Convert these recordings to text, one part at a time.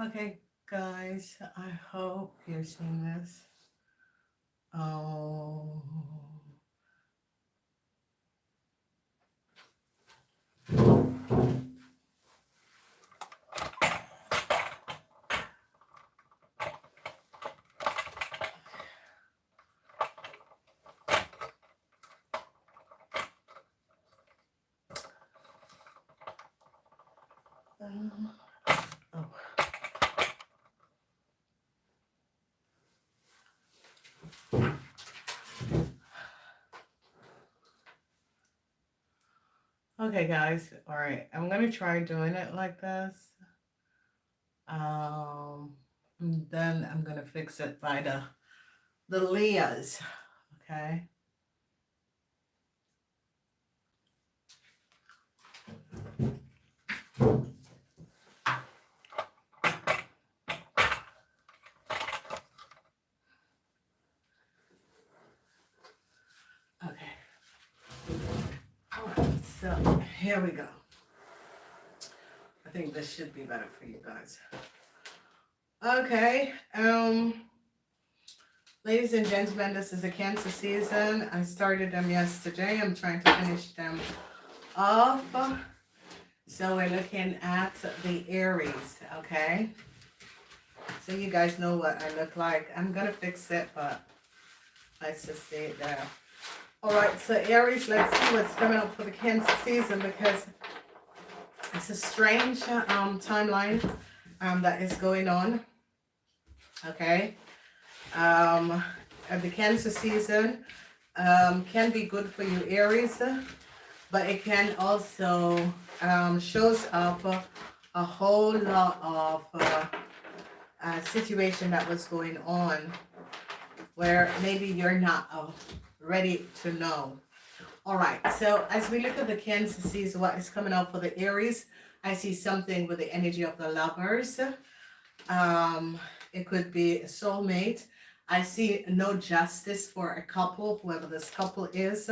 Okay, guys, I hope you're seeing this. Oh, um, oh. Okay, guys. All right, I'm gonna try doing it like this. Um, and then I'm gonna fix it by the Leahs. Okay. Okay. All right. So here we go. I think this should be better for you guys. Okay. Ladies and gentlemen, this is a Cancer season. I started them yesterday. I'm trying to finish them off. So we're looking at the Aries, okay? So you guys know what I look like. I'm gonna fix it, but let's just see it there. All right, so Aries, let's see what's coming up for the Cancer season because it's a strange timeline that is going on, okay? The Cancer season can be good for you, Aries, but it can also shows up a whole lot of situation that was going on where maybe you're not ready to know. All right, so as we look at the Cancer season, what is coming up for the Aries, I see something with the energy of the Lovers. It could be a soulmate. I see no justice for a couple, whoever this couple is.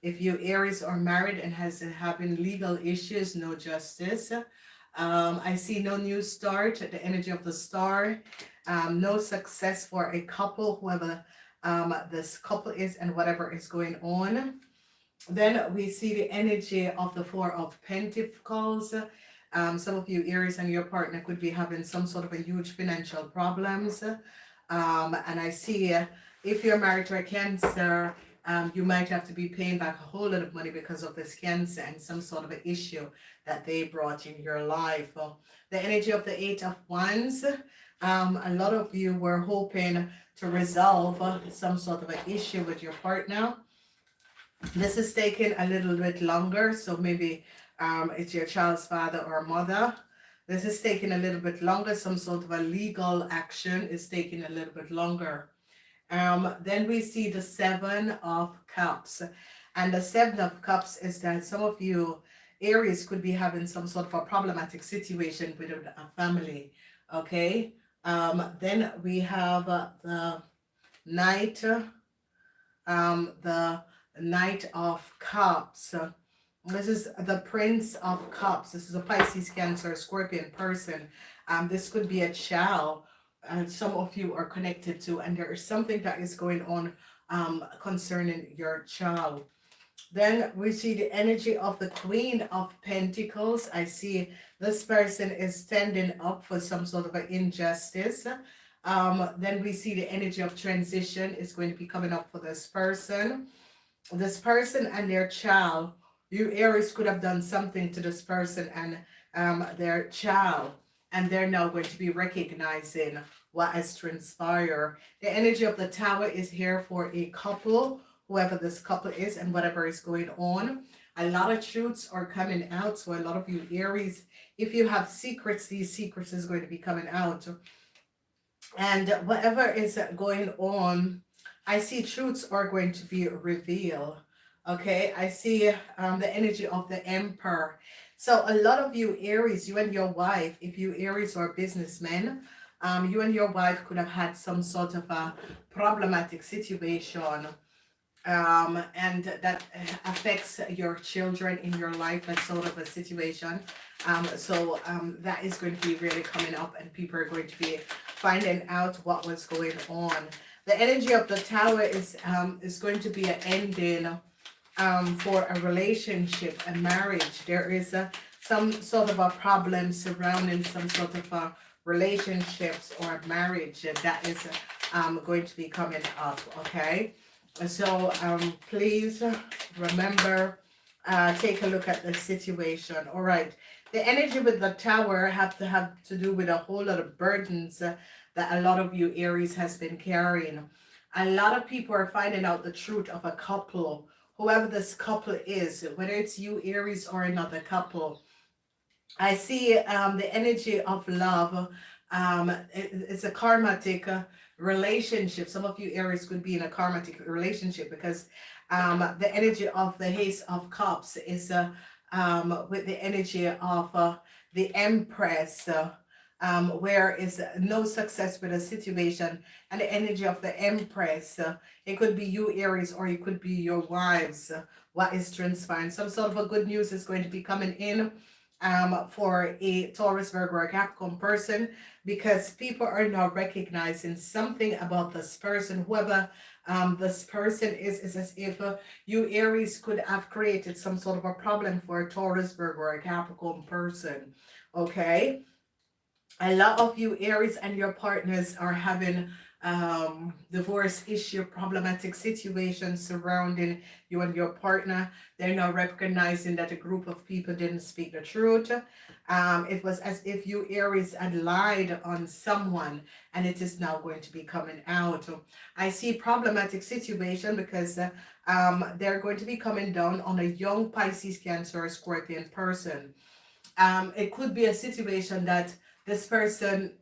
If you Aries are married and having legal issues, no justice. I see no new start, the energy of the star. No success for a couple, whoever this couple is and whatever is going on. Then we see the energy of the Four of Pentacles. Some of you Aries and your partner could be having some sort of a huge financial problems. And I see if you're married to a Cancer, you might have to be paying back a whole lot of money because of this Cancer and some sort of an issue that they brought in your life. The energy of the Eight of Wands, a lot of you were hoping to resolve some sort of an issue with your partner. This is taking a little bit longer, so maybe it's your child's father or mother. This is taking a little bit longer. Some sort of a legal action is taking a little bit longer. Then we see the Seven of Cups. And the Seven of Cups is that some of you Aries could be having some sort of a problematic situation with a family. Okay. Then we have the Knight, the Knight of Cups. This is the Prince of Cups. This is a Pisces, Cancer, Scorpion person. This could be a child some of you are connected to, and there is something that is going on concerning your child. Then we see the energy of the Queen of Pentacles. I see this person is standing up for some sort of an injustice. Then we see the energy of transition is going to be coming up for this person. This person and their child, you Aries could have done something to this person and their child, and they're now going to be recognizing what has transpired. The energy of the Tower is here for a couple, whoever this couple is and whatever is going on. A lot of truths are coming out. So a lot of you Aries, if you have secrets, these secrets is going to be coming out. And whatever is going on, I see truths are going to be revealed. Okay, I see the energy of the Emperor. So a lot of you Aries, you and your wife, if you Aries are businessmen, you and your wife could have had some sort of a problematic situation and that affects your children in your life, that sort of a situation. That is going to be really coming up, and people are going to be finding out what was going on. The energy of the tower is going to be an ending for a relationship, a marriage. There is some sort of a problem surrounding some sort of a relationships or a marriage that is going to be coming up. Okay, so please remember, take a look at the situation. All right. The energy with the tower have to do with a whole lot of burdens that a lot of you Aries has been carrying. A lot of people are finding out the truth of a couple, whoever this couple is, whether it's you Aries or another couple. I see the energy of love. It's a karmatic relationship. Some of you Aries could be in a karmatic relationship because the energy of the Ace of Cups is with the energy of the Empress. Where is no success with a situation, and the energy of the Empress. It could be you Aries, or it could be your wives. What is transpiring? Some sort of a good news is going to be coming in for a Taurus, Virgo, or Capricorn person, because people are now recognizing something about this person. Whoever this person is as if you Aries could have created some sort of a problem for a Taurus, Virgo, or a Capricorn person. Okay, a lot of you Aries and your partners are having divorce issue, problematic situations surrounding you and your partner. They're now recognizing that a group of people didn't speak the truth. It was as if you Aries had lied on someone, and it is now going to be coming out. I see problematic situation because they're going to be coming down on a young Pisces, Cancer, or Scorpion person. It could be a situation that this person,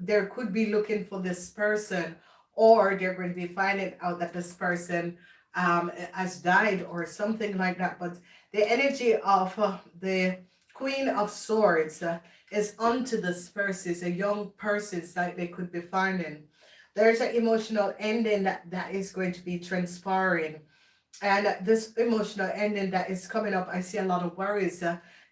there could be looking for this person, or they're going to be finding out that this person has died or something like that. But the energy of the Queen of Swords is onto this person, it's a young person that they could be finding. There's an emotional ending that is going to be transpiring, and this emotional ending that is coming up, I see a lot of worries,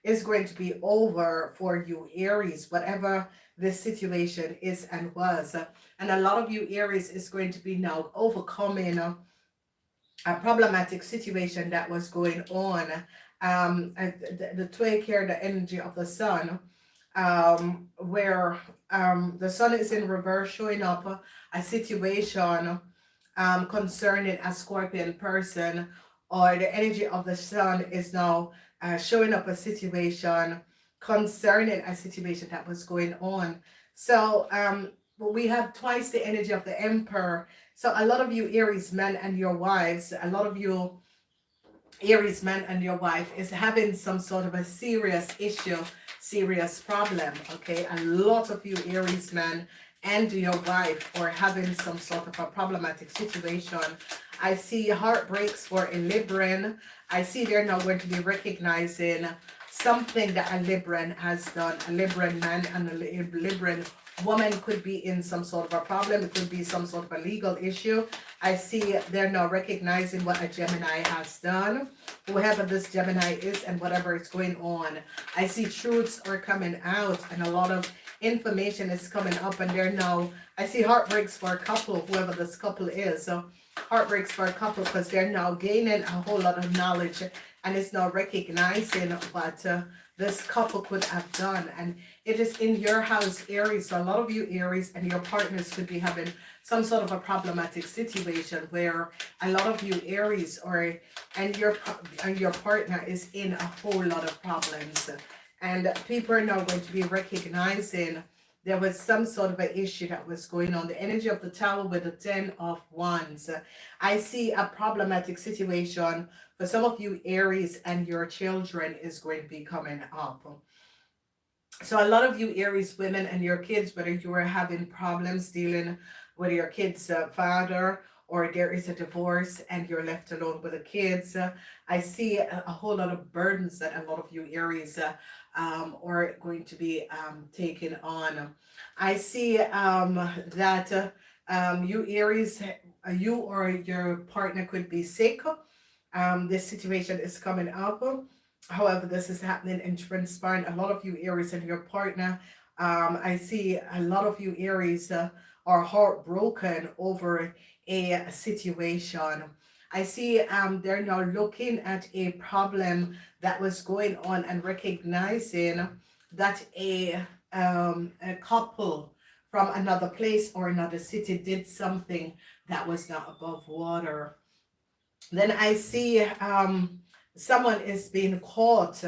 is going to be over for you Aries, whatever this situation is and was. And a lot of you Aries is going to be now overcoming a problematic situation that was going on. The twig here, the energy of the sun, where the sun is in reverse, showing up a situation concerning a Scorpion person, or the energy of the sun is now showing up a situation concerning a situation that was going on. So we have twice the energy of the Emperor. So a lot of you Aries men and your wives, a lot of you Aries man and your wife is having some sort of a serious issue, serious problem. Okay, a lot of you Aries man and your wife are having some sort of a problematic situation. I see heartbreaks for a Libran. I see they're now going to be recognizing something that a Libran has done. A Libran man and a Libran woman could be in some sort of a problem. It could be some sort of a legal issue. I see they're now recognizing what a Gemini has done, whoever this Gemini is and whatever is going on. I see truths are coming out and a lot of information is coming up, and they're now, I see heartbreaks for a couple, whoever this couple is. So heartbreaks for a couple because they're now gaining a whole lot of knowledge, and it's now recognizing what this couple could have done. And it is in your house, Aries. So a lot of you Aries and your partners could be having some sort of a problematic situation where a lot of you Aries and your partner is in a whole lot of problems. And people are now going to be recognizing there was some sort of an issue that was going on. The energy of the Tower with the 10 of Wands. I see a problematic situation for some of you Aries and your children is going to be coming up. So a lot of you Aries women and your kids, whether you are having problems dealing with your kids' father, or there is a divorce and you're left alone with the kids, I see a whole lot of burdens that a lot of you Aries are going to be taking on. I see that you Aries you or your partner could be sick. This situation is coming up. However, this is happening and transpiring. A lot of you Aries and your partner, I see a lot of you Aries are heartbroken over a situation. I see they're now looking at a problem that was going on and recognizing that a couple from another place or another city did something that was not above water. Then I see someone is being caught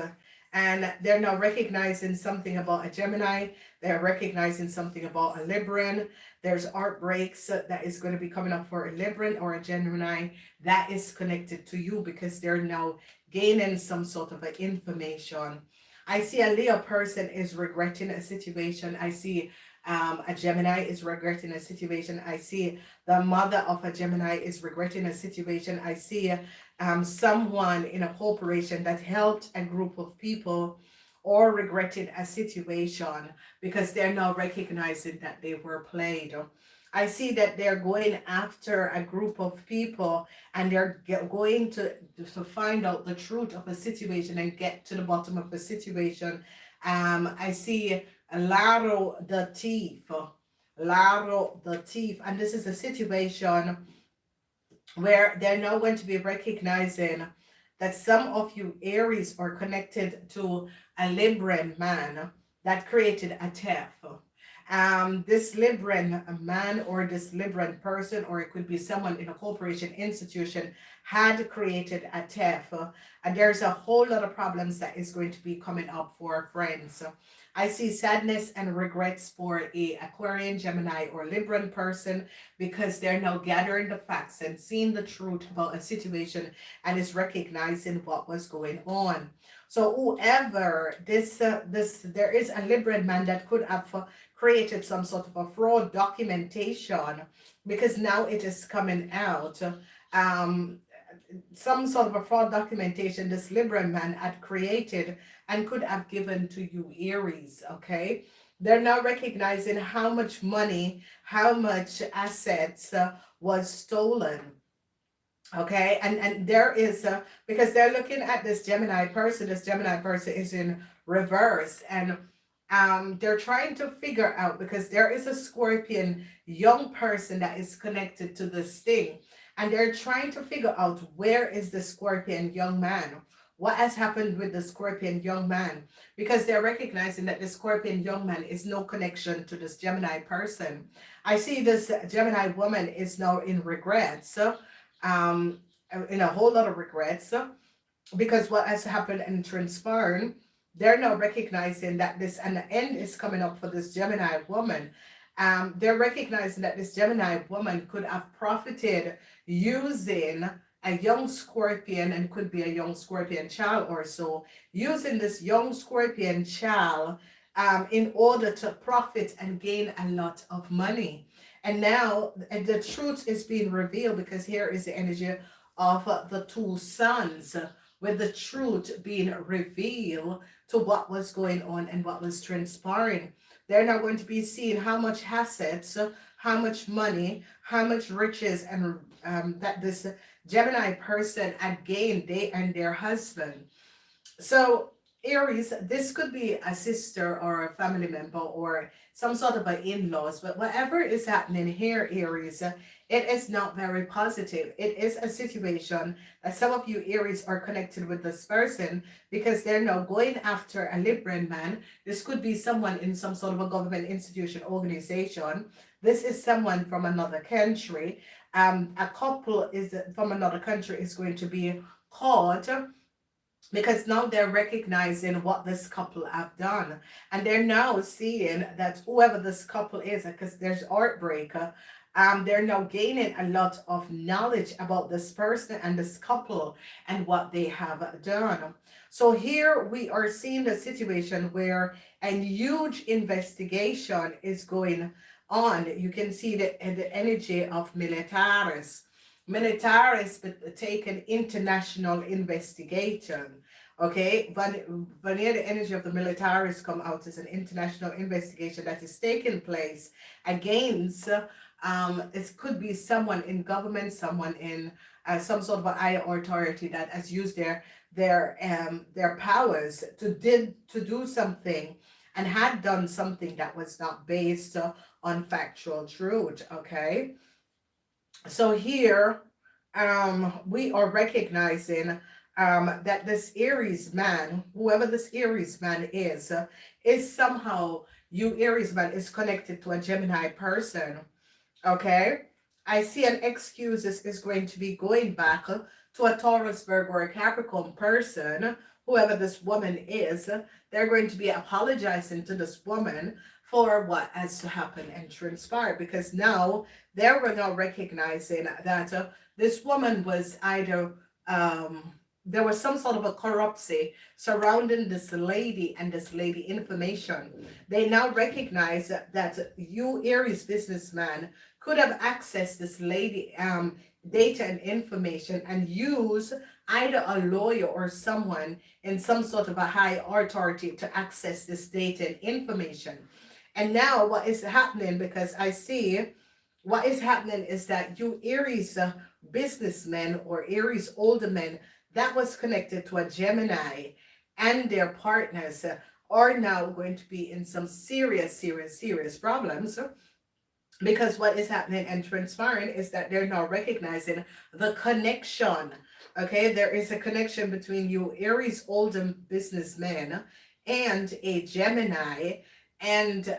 and they're now recognizing something about a Gemini. They're recognizing something about a Libran. There's art breaks that is going to be coming up for a Libran or a Gemini that is connected to you because they're now gaining some sort of information. I see a Leo person is regretting a situation. I see a Gemini is regretting a situation. I see the mother of a Gemini is regretting a situation. I see someone in a corporation that helped a group of people or regretted a situation because they're now recognizing that they were played. I see that they're going after a group of people and they're going to find out the truth of a situation and get to the bottom of the situation. I see Laro the thief. Laro the thief. And this is a situation where they're now going to be recognizing that some of you Aries are connected to a Libran man that created a theft. This Libran man or this Libran person, or it could be someone in a corporation institution, had created a theft. And there's a whole lot of problems that is going to be coming up for friends. I see sadness and regrets for a Aquarian, Gemini, or Libran person because they're now gathering the facts and seeing the truth about a situation and is recognizing what was going on. So whoever there is a Libran man that could have created some sort of a fraud documentation because now it is coming out. Some sort of a fraud documentation this Libran man had created and could have given to you Aries, okay? They're now recognizing how much money, how much assets was stolen, okay? And there is, because they're looking at this Gemini person is in reverse and they're trying to figure out because there is a Scorpion young person that is connected to this thing and they're trying to figure out where is the Scorpion young man. What has happened with the Scorpion young man? Because they're recognizing that the Scorpion young man is no connection to this Gemini person. I see this Gemini woman is now in regrets, in a whole lot of regrets, because what has happened and transpired, they're now recognizing that this, and the end is coming up for this Gemini woman. They're recognizing that this Gemini woman could have profited using a young Scorpion, and could be a young Scorpion child or so, using this young Scorpion child in order to profit and gain a lot of money. And now the truth is being revealed because here is the energy of the two sons, with the truth being revealed to what was going on and what was transpiring. They're now going to be seeing how much assets, how much money, how much riches, and that this Gemini person had gained, they and their husband. So Aries, this could be a sister or a family member or some sort of an in-laws, but whatever is happening here, Aries, it is not very positive. It is a situation that some of you Aries are connected with this person because they're now going after a Libran man. This could be someone in some sort of a government institution, organization. This is someone from another country. A couple is from another country is going to be caught because now they're recognizing what this couple have done, and they're now seeing that whoever this couple is, because there's heartbreak, they're now gaining a lot of knowledge about this person and this couple and what they have done. So here we are seeing the situation where a huge investigation is going on. You can see the energy of militaris. Militaris but take an international investigation. Okay, when the energy of the militaris come out as an international investigation that is taking place against It could be someone in government, someone in some sort of a high authority that has used their powers to do something and had done something that was not based on factual truth. Okay, so here we are recognizing that this Aries man, whoever this Aries man is somehow, you Aries man is connected to a Gemini person. Okay. I see an excuse is going to be going back to a Taurus, Virgo, or a Capricorn person, whoever this woman is. They're going to be apologizing to this woman for what has to happen and transpire, because now they're now recognizing that this woman was either there was some sort of a corruption surrounding this lady and this lady information. They now recognize that you Aries businessman could have accessed this lady data and information and use either a lawyer or someone in some sort of a high authority to access this data and information. And now what is happening, because I see what is happening is that you Aries businessmen or Aries older men that was connected to a Gemini and their partners are now going to be in some serious problems, because what is happening and transpiring is that they're now recognizing the connection. Okay, there is a connection between you Aries older businessman and a Gemini, and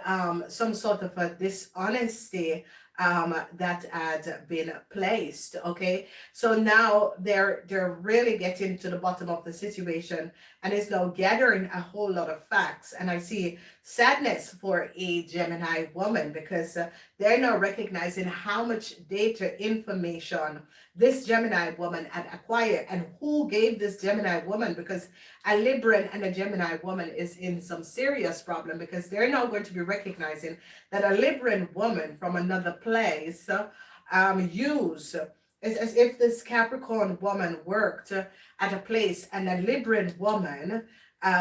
some sort of a dishonesty that had been placed. Okay, so now they're really getting to the bottom of the situation, and is now gathering a whole lot of facts. And I see sadness for a Gemini woman, because they're now recognizing how much data information this Gemini woman had acquired and who gave this Gemini woman, because a Libran and a Gemini woman is in some serious problem, because they're now going to be recognizing that a Libran woman from another place it's as if this Capricorn woman worked at a place, and a Libran woman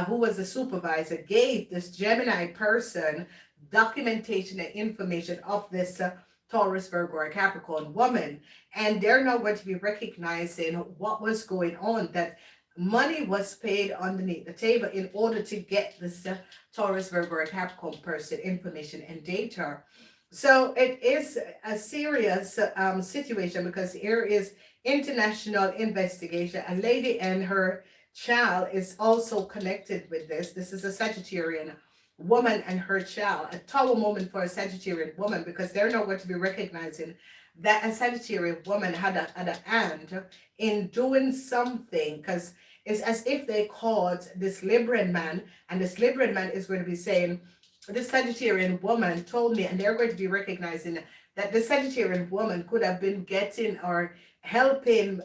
who was a supervisor gave this Gemini person documentation and information of this Taurus, Virgo, or Capricorn woman. And they're now going to be recognizing what was going on, that money was paid underneath the table in order to get this Taurus, Virgo, or Capricorn person information and data. So it is a serious situation, because here is international investigation. A lady and her child is also connected with this. This is a Sagittarian woman and her child, a tower moment for a Sagittarian woman, because they're not going to be recognizing that a Sagittarian woman had a hand in doing something, because it's as if they called this Libran man, and this Libran man is going to be saying, this Sagittarian woman told me, and they're going to be recognizing that the Sagittarian woman could have been getting or helping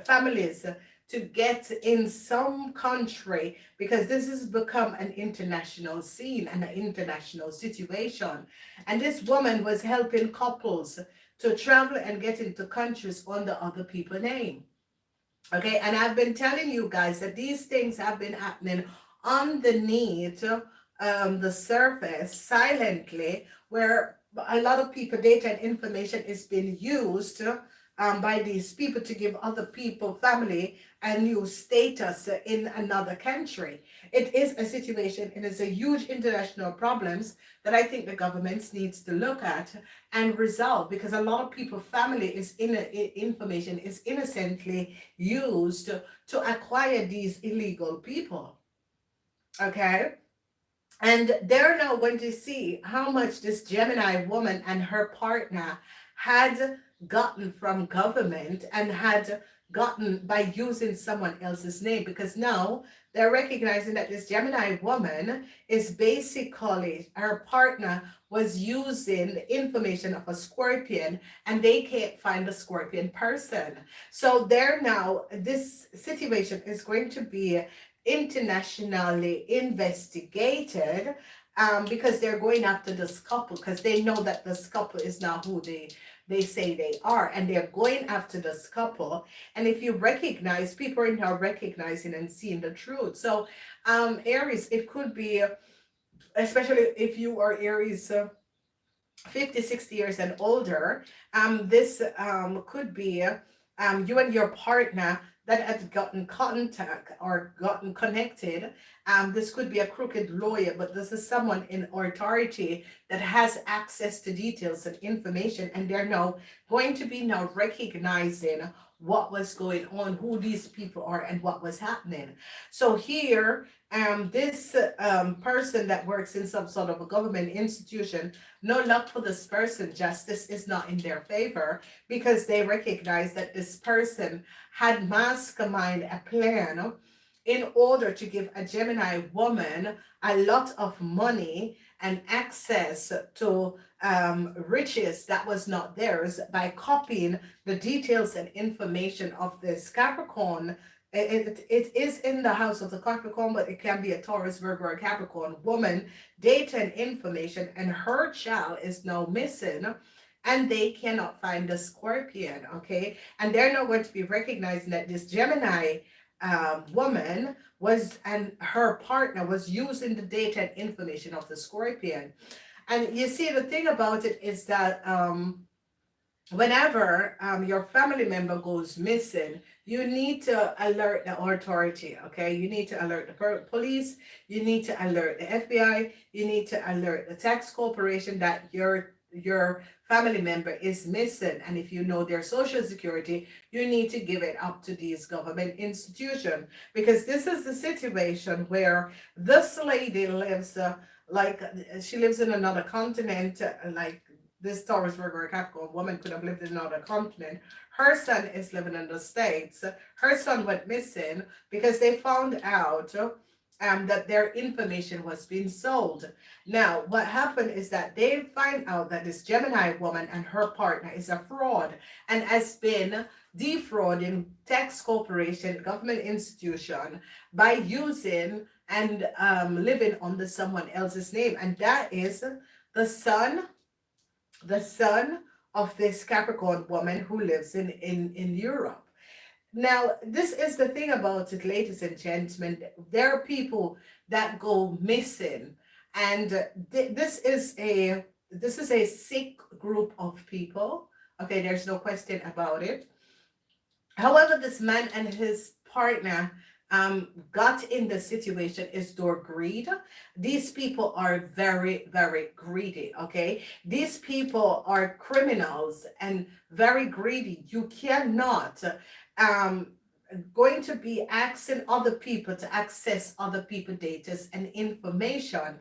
families to get in some country, because this has become an international scene and an international situation. And this woman was helping couples to travel and get into countries under other people's name. Okay, and I've been telling you guys that these things have been happening underneath the surface silently, where a lot of people data and information is being used by these people to give other people, family, a new status in another country. It is a situation, and it's a huge international problems that I think the governments needs to look at and resolve, because a lot of people family is information is innocently used to acquire these illegal people. Okay, and they're now going to see how much this Gemini woman and her partner had gotten from government and had gotten by using someone else's name, because now they're recognizing that this Gemini woman is basically, her partner was using the information of a Scorpion, and they can't find the Scorpion person. So they're now, this situation is going to be internationally investigated, because they're going after this couple, because they know that this couple is not who they say they are, and they're going after this couple. And if you recognize, people are now recognizing and seeing the truth. So Aries, it could be, especially if you are Aries 50, 60 years and older. This could be you and your partner that had gotten contact or gotten connected. This could be a crooked lawyer, but this is someone in authority that has access to details and information, and they're now going to be now recognizing what was going on, who these people are, and what was happening. So here, this person that works in some sort of a government institution, no luck for this person. Justice is not in their favor because they recognize that this person had mastermind a plan in order to give a Gemini woman a lot of money and access to riches that was not theirs by copying the details and information of this Capricorn. It is in the house of the Capricorn, but it can be a Taurus, Virgo, or Capricorn woman, data and information, and her child is now missing. And they cannot find the Scorpion, okay? And they're not going to be recognizing that this Gemini woman was, and her partner was using the data and information of the Scorpion. And you see, the thing about it is that whenever your family member goes missing, you need to alert the authority, okay? You need to alert the police, you need to alert the FBI, you need to alert the tax corporation that your family member is missing. And if you know their social security, you need to give it up to these government institutions, because this is the situation where this lady lives like she lives in another continent, like this Taurus, Virgo, or Capricorn woman could have lived in another continent. Her son is living in the States. Her son went missing because they found out that their information was being sold. Now, what happened is that they find out that this Gemini woman and her partner is a fraud and has been defrauding tax corporation, government institution by using and living under someone else's name. And that is the son of this Capricorn woman who lives in Europe. Now, this is the thing about it, ladies and gentlemen. There are people that go missing, and this is a sick group of people. Okay, there's no question about it. However, this man and his partner got in the situation is door greed. These people are very, very greedy. Okay, these people are criminals and very greedy. You cannot going to be asking other people to access other people data and information.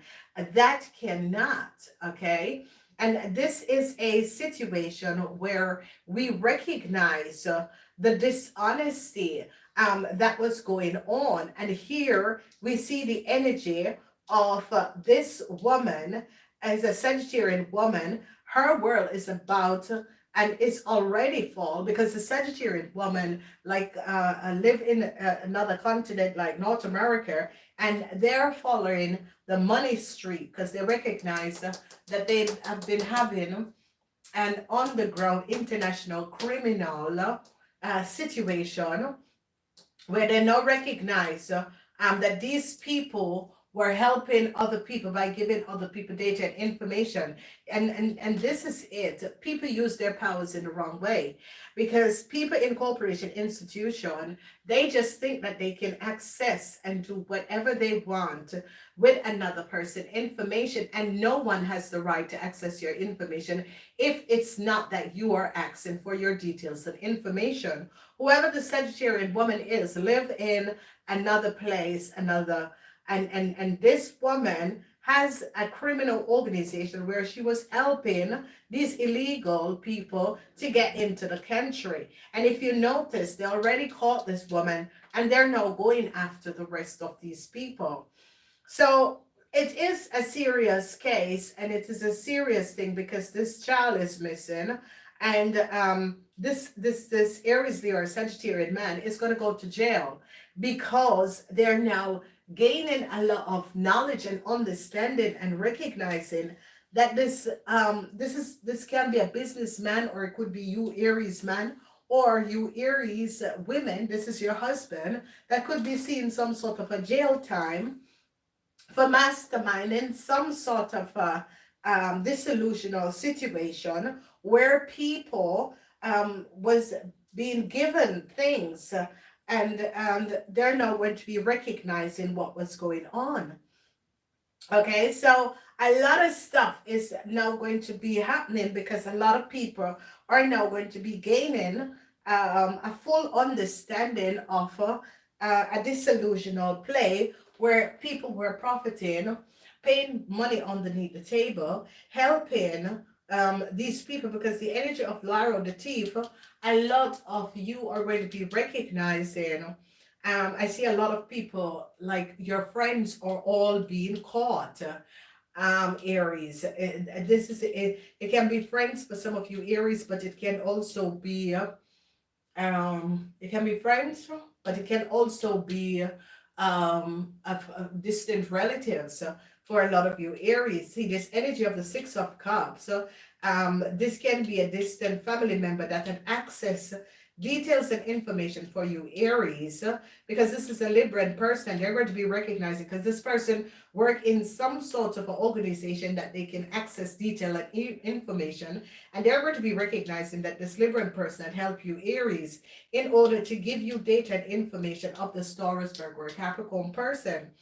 That cannot, okay? And this is a situation where we recognize the dishonesty that was going on. And here we see the energy of this woman as a Sagittarian woman. Her world is about and it's already fall because the Sagittarian woman like live in another continent like North America, and they're following the money street because they recognize that they have been having an underground international criminal situation where they now recognize that these people were helping other people by giving other people data and information. And this is it. People use their powers in the wrong way because people in corporation institution, they just think that they can access and do whatever they want with another person information, and no one has the right to access your information if it's not that you are asking for your details and information. Whoever the Sagittarian woman is, live in another place, and this woman has a criminal organization where she was helping these illegal people to get into the country. And if you notice, they already caught this woman and they're now going after the rest of these people. So it is a serious case, and it is a serious thing because this child is missing, and this Aries Leo or Sagittarian man is going to go to jail because they're now gaining a lot of knowledge and understanding and recognizing that this can be a businessman, or it could be you Aries man, or you Aries women, this is your husband, that could be seeing some sort of a jail time for masterminding some sort of disillusional situation where people was being given things, and they're now going to be recognizing what was going on. Okay, so a lot of stuff is now going to be happening because a lot of people are now going to be gaining a full understanding of a disillusional play where people were profiting, paying money underneath the table, helping these people, because the energy of Lyra the thief, a lot of you are going to be recognizing. I see a lot of people, like your friends, are all being caught. Aries. This is it. It can be friends for some of you Aries, but it can also be it can be friends, but it can also be of distant relatives for a lot of you Aries. See this energy of the Six of Cups. So this can be a distant family member that can access details and information for you Aries, because this is a Libran person. They're going to be recognizing, because this person work in some sort of an organization that they can access detail and information, and they're going to be recognizing that this Libran person had helped you Aries in order to give you data and information of the Taurus, Virgo, or Capricorn person.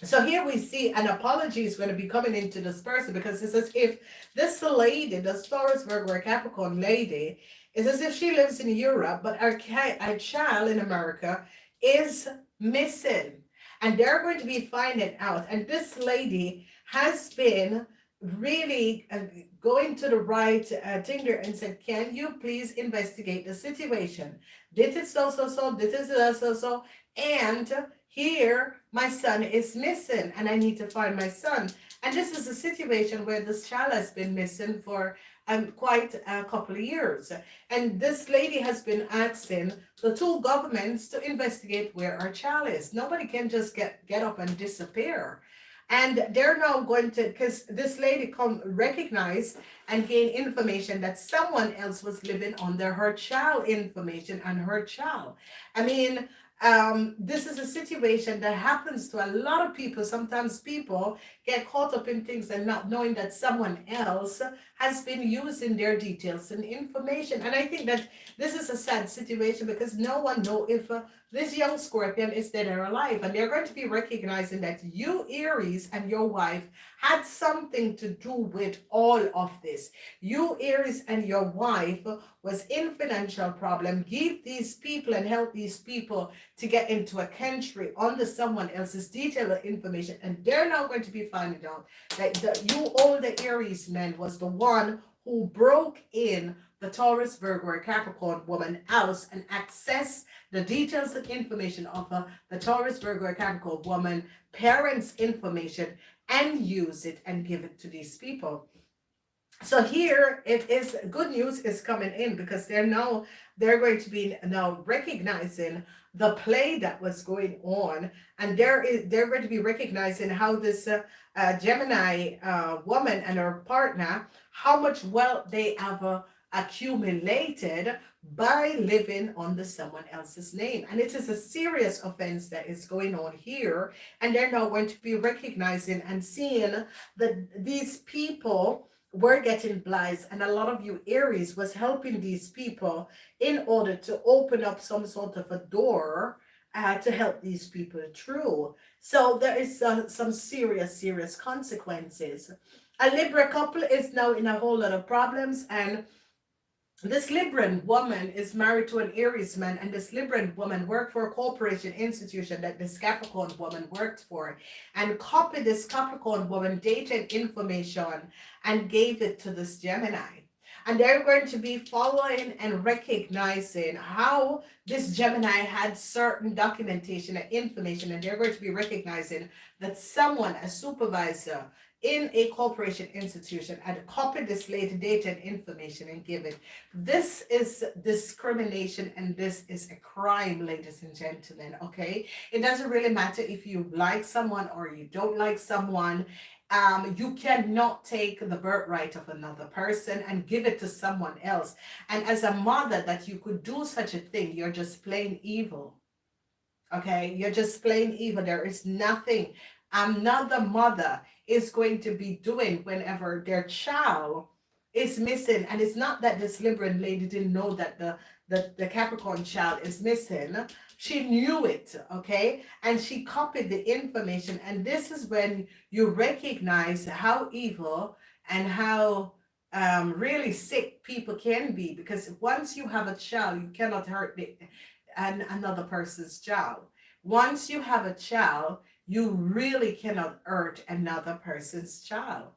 So here we see an apology is going to be coming into this person, because it's as if this lady, the Taurus, Virgo, or Capricorn lady, is as if she lives in Europe, but our child in America is missing. And they're going to be finding out. And this lady has been really going to the right thing there and said, can you please investigate the situation? Did it so, did it so, and here my son is missing and I need to find my son. And this is a situation where this child has been missing for quite a couple of years. And this lady has been asking the two governments to investigate where our child is. Nobody can just get up and disappear. And they're now going to, because this lady come recognize and gain information that someone else was living under her child information and her child. I mean, this is a situation that happens to a lot of people. Sometimes people get caught up in things and not knowing that someone else has been using their details and information. And I think that this is a sad situation, because no one knows if this young Scorpion is dead or alive. And they're going to be recognizing that you, Aries, and your wife had something to do with all of this. You, Aries, and your wife was in financial problem. Give these people and help these people to get into a country under someone else's detailed information. And they're now going to be finding out that you, all the Aries men, was the one who broke in the Taurus, Virgo, or Capricorn woman house and access the details and information of the Taurus, Virgo, or Capricorn woman parents' information and use it and give it to these people. So here it is, good news is coming in, because they're going to be now recognizing the play that was going on, and they're going to be recognizing how this Gemini woman and her partner, how much wealth they have accumulated by living under someone else's name. And it is a serious offense that is going on here, and they're now going to be recognizing and seeing that these people were getting blights, and a lot of you Aries was helping these people in order to open up some sort of a door to help these people through. So there is some serious consequences. A Libra couple is now in a whole lot of problems, and this Libran woman is married to an Aries man, and this Libran woman worked for a corporation institution that this Capricorn woman worked for, and copied this Capricorn woman data and information and gave it to this Gemini. And they're going to be following and recognizing how this Gemini had certain documentation and information, and they're going to be recognizing that someone, a supervisor, in a corporation institution, had copied this lady data and information and give it. This is discrimination, and this is a crime, ladies and gentlemen. Okay, it doesn't really matter if you like someone or you don't like someone. You cannot take the birthright of another person and give it to someone else. And as a mother, that you could do such a thing, you're just plain evil. Okay, you're just plain evil. There is nothing. I'm not the mother is going to be doing whenever their child is missing. And it's not that this Libran lady didn't know that the Capricorn child is missing. She knew it, okay? And she copied the information. And this is when you recognize how evil and how really sick people can be. Because once you have a child, you cannot hurt another person's child. Once you have a child, you really cannot hurt another person's child.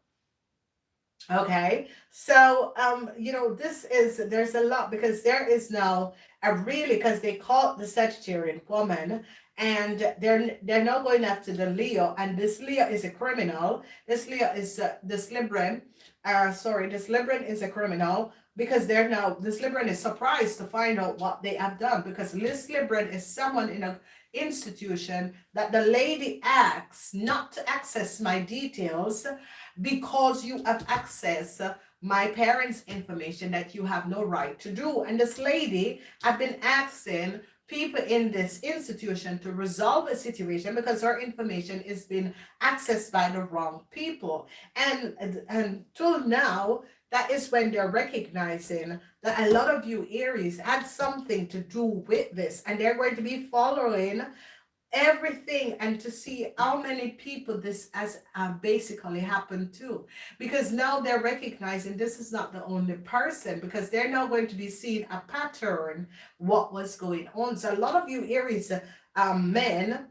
Okay, so there's a lot, because there is now a really, because they call it the Sagittarian woman, and they're now going after the Leo, and this Leo is a criminal. This Leo is this Libran, this Libran is a criminal, because this Libran is surprised to find out what they have done, because this Libran is someone in a institution that the lady asks not to access my details because you have access my parents' information that you have no right to do. And this lady had been asking people in this institution to resolve a situation because her information is being accessed by the wrong people. And till now, that is when they're recognizing that a lot of you Aries had something to do with this, and they're going to be following everything and to see how many people this has basically happened to, because now they're recognizing this is not the only person, because they're now going to be seeing a pattern what was going on. So a lot of you Aries men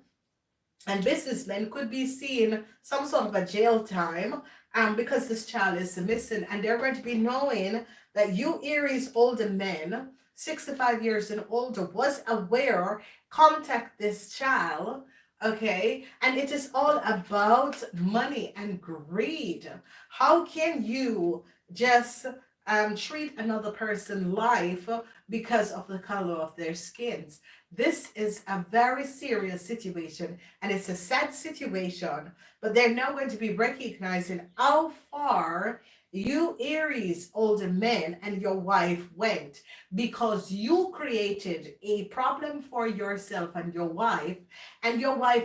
and businessmen could be seeing some sort of a jail time because this child is missing, and they're going to be knowing that you Aries older men 65 years and older was aware, contact this child, okay? And it is all about money and greed. How can you just treat another person's life because of the color of their skins? This is a very serious situation, and it's a sad situation, but they're now going to be recognizing how far you Aries older men and your wife went, because you created a problem for yourself and your wife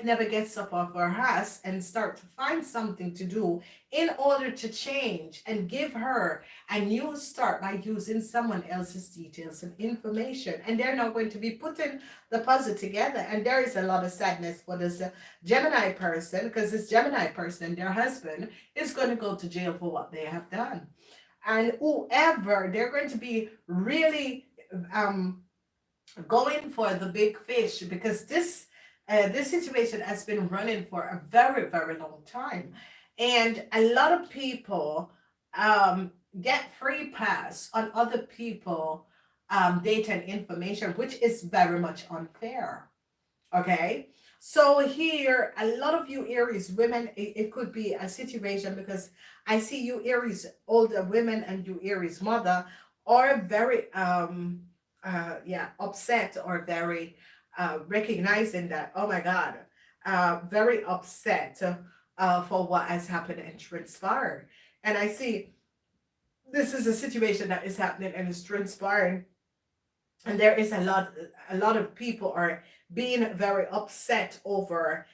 never gets up off her ass and start to find something to do in order to change and give her a new start by using someone else's details and information. And they're now going to be putting the puzzle together, and there is a lot of sadness for this Gemini person, because this Gemini person and their husband is going to go to jail for what they have done. And whoever, they're going to be really going for the big fish, because this situation has been running for a very, very long time. And a lot of people get free pass on other people data and information, which is very much unfair. Okay, so here a lot of you Aries women, it could be a situation, because I see you Aries older women and you Aries mother are very upset, or very recognizing that, oh my God, very upset for what has happened and transpired. And I see this is a situation that is happening and is transpiring, and there is a lot of people are being very upset over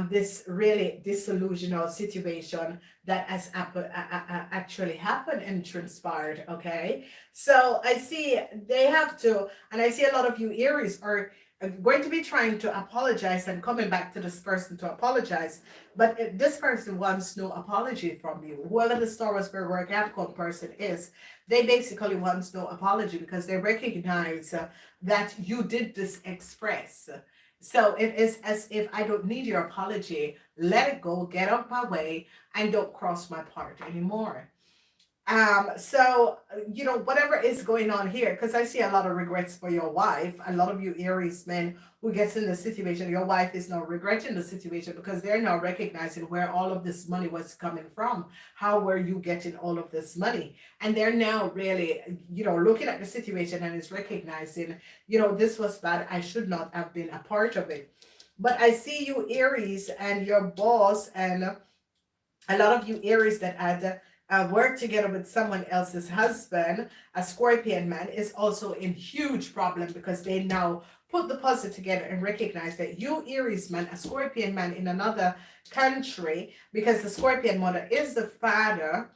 this really disillusional situation that has actually happened and transpired. Okay, so I see they have to, and I see a lot of you Aries are going to be trying to apologize and coming back to this person to apologize, but this person wants no apology from you. Whoever the Taurus Virgo or Capricorn person is, they basically want no apology, because they recognize that you did this express. So it is as if, I don't need your apology, let it go, get out my way, and don't cross my path anymore. So whatever is going on here, because I see a lot of regrets for your wife. A lot of you Aries men who gets in the situation, your wife is now regretting the situation, because they're now recognizing where all of this money was coming from. How were you getting all of this money? And they're now really, looking at the situation and is recognizing, this was bad, I should not have been a part of it. But I see you Aries and your boss, and a lot of you Aries that had work together with someone else's husband, a Scorpion man, is also in huge problem because they now put the puzzle together and recognize that you Aries man, a Scorpion man in another country, because the Scorpion mother is the father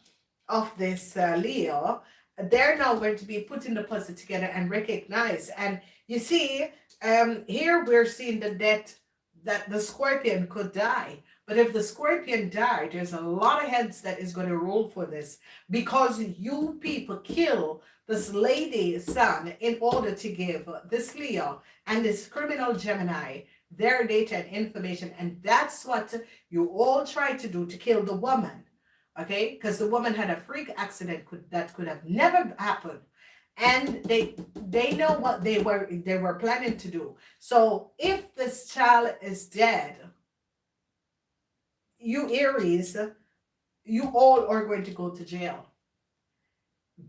of this Leo, they're now going to be putting the puzzle together and recognize. And you see, here we're seeing the death that the Scorpion could die. But if the Scorpion died, there's a lot of heads that is going to roll for this because you people kill this lady's son in order to give this Leo and this criminal Gemini their data and information. And that's what you all try to do to kill the woman. Okay, because the woman had a freak accident that could have never happened, and they know what they were planning to do. So if this child is dead, you Aries, you all are going to go to jail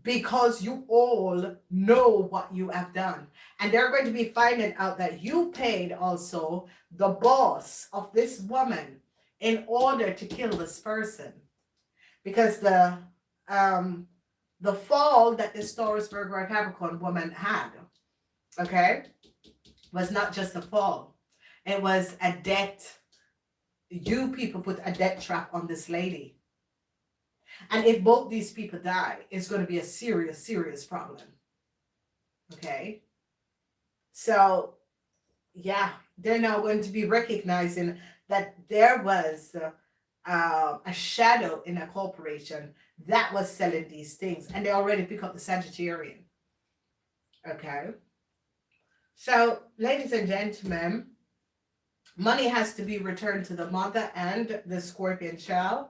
because you all know what you have done, and they're going to be finding out that you paid also the boss of this woman in order to kill this person. Because the fall that this Taurus, Virgo, or Capricorn woman had, okay, was not just a fall. It was a debt. You people put a debt trap on this lady. And if both these people die, it's going to be a serious, serious problem. Okay? So, yeah, they're now going to be recognizing that there was a shadow in a corporation that was selling these things, and they already pick up the Sagittarian. Okay, so ladies and gentlemen, money has to be returned to the mother and the Scorpion child.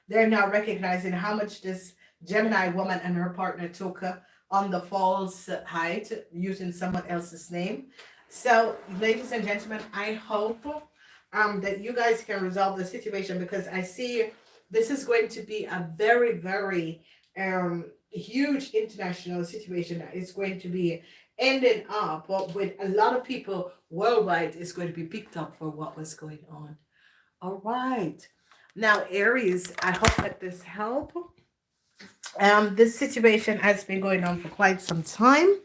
They're now recognizing how much this Gemini woman and her partner took on the false height using someone else's name. So ladies and gentlemen, I hope that you guys can resolve the situation, because I see this is going to be a very, very huge international situation that is going to be ending up with a lot of people worldwide is going to be picked up for what was going on. All right. Now, Aries, I hope that this helped. This situation has been going on for quite some time,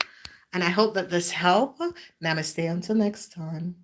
and I hope that this helped. Namaste until next time.